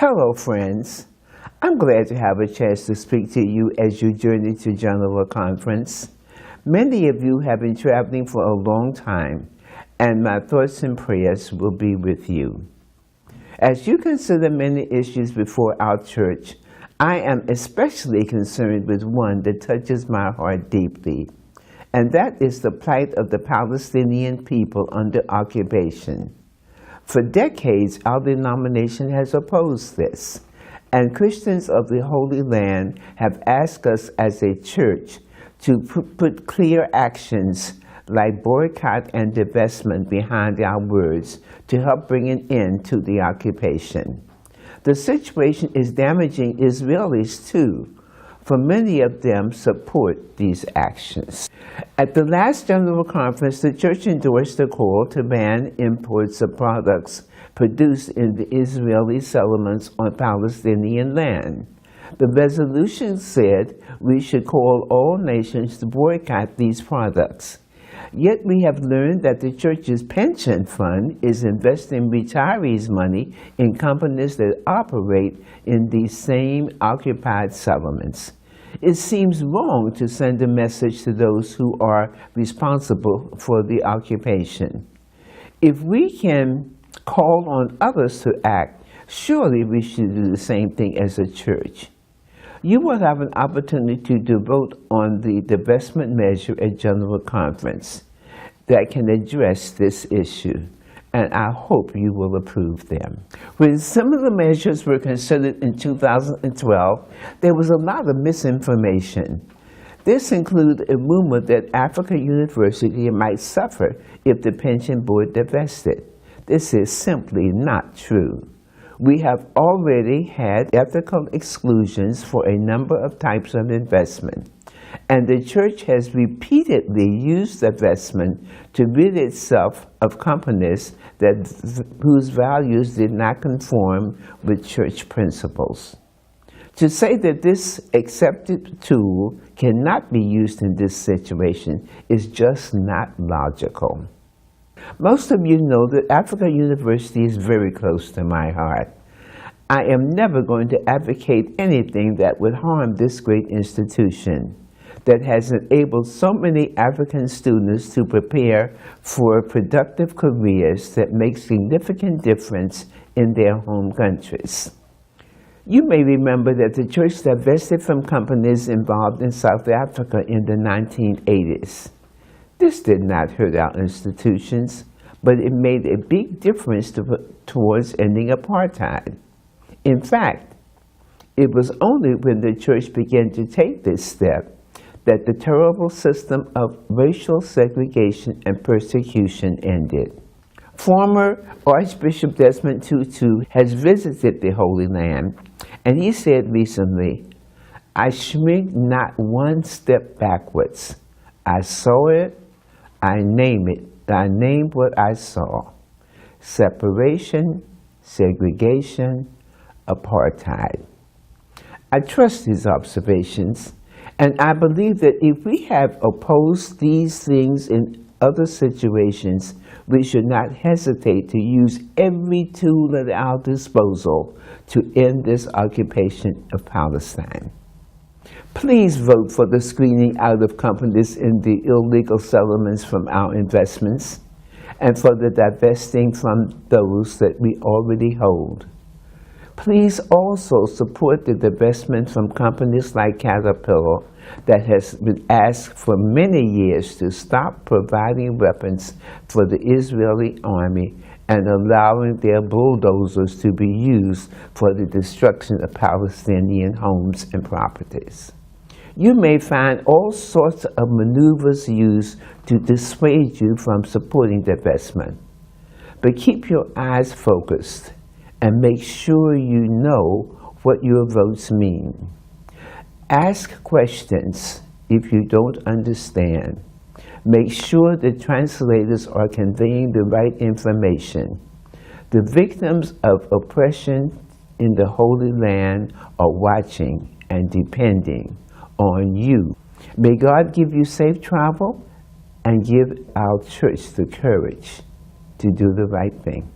Hello, friends. I'm glad to have a chance to speak to you as you journey to General Conference. Many of you have been traveling for a long time, and my thoughts and prayers will be with you. As you consider many issues before our church, I am especially concerned with one that touches my heart deeply, and that is the plight of the Palestinian people under occupation. For decades, our denomination has opposed this, and Christians of the Holy Land have asked us as a church to put clear actions like boycott and divestment behind our words to help bring an end to the occupation. The situation is damaging Israelis too, for many of them support these actions. At the last General Conference, the church endorsed a call to ban imports of products produced in the Israeli settlements on Palestinian land. The resolution said we should call all nations to boycott these products. Yet we have learned that the church's pension fund is investing retirees' money in companies that operate in these same occupied settlements. It seems wrong to send a message to those who are responsible for the occupation. If we can call on others to act, surely we should do the same thing as a church. You will have an opportunity to vote on the divestment measure at General Conference that can address this issue, and I hope you will approve them. When similar measures were considered in 2012, there was a lot of misinformation. This included a rumor that Africa University might suffer if the pension board divested. This is simply not true. We have already had ethical exclusions for a number of types of investment, and the church has repeatedly used divestment to rid itself of companies whose values did not conform with church principles. To say that this accepted tool cannot be used in this situation is just not logical. Most of you know that Africa University is very close to my heart. I am never going to advocate anything that would harm this great institution that has enabled so many African students to prepare for productive careers that make significant difference in their home countries. You may remember that the church divested from companies involved in South Africa in the 1980s. This did not hurt our institutions, but it made a big difference towards ending apartheid. In fact, it was only when the church began to take this step that the terrible system of racial segregation and persecution ended. Former Archbishop Desmond Tutu has visited the Holy Land, and he said recently, "I shrink not one step backwards. I saw it, I name it. I named what I saw. Separation, segregation, apartheid." I trust these observations, and I believe that if we have opposed these things in other situations, we should not hesitate to use every tool at our disposal to end this occupation of Palestine. Please vote for the screening out of companies in the illegal settlements from our investments, and for the divesting from those that we already hold. Please also support the divestment from companies like Caterpillar that has been asked for many years to stop providing weapons for the Israeli army and allowing their bulldozers to be used for the destruction of Palestinian homes and properties. You may find all sorts of maneuvers used to dissuade you from supporting divestment, but keep your eyes focused and make sure you know what your votes mean. Ask questions if you don't understand. Make sure the translators are conveying the right information. The victims of oppression in the Holy Land are watching and depending on you. May God give you safe travel and give our church the courage to do the right thing.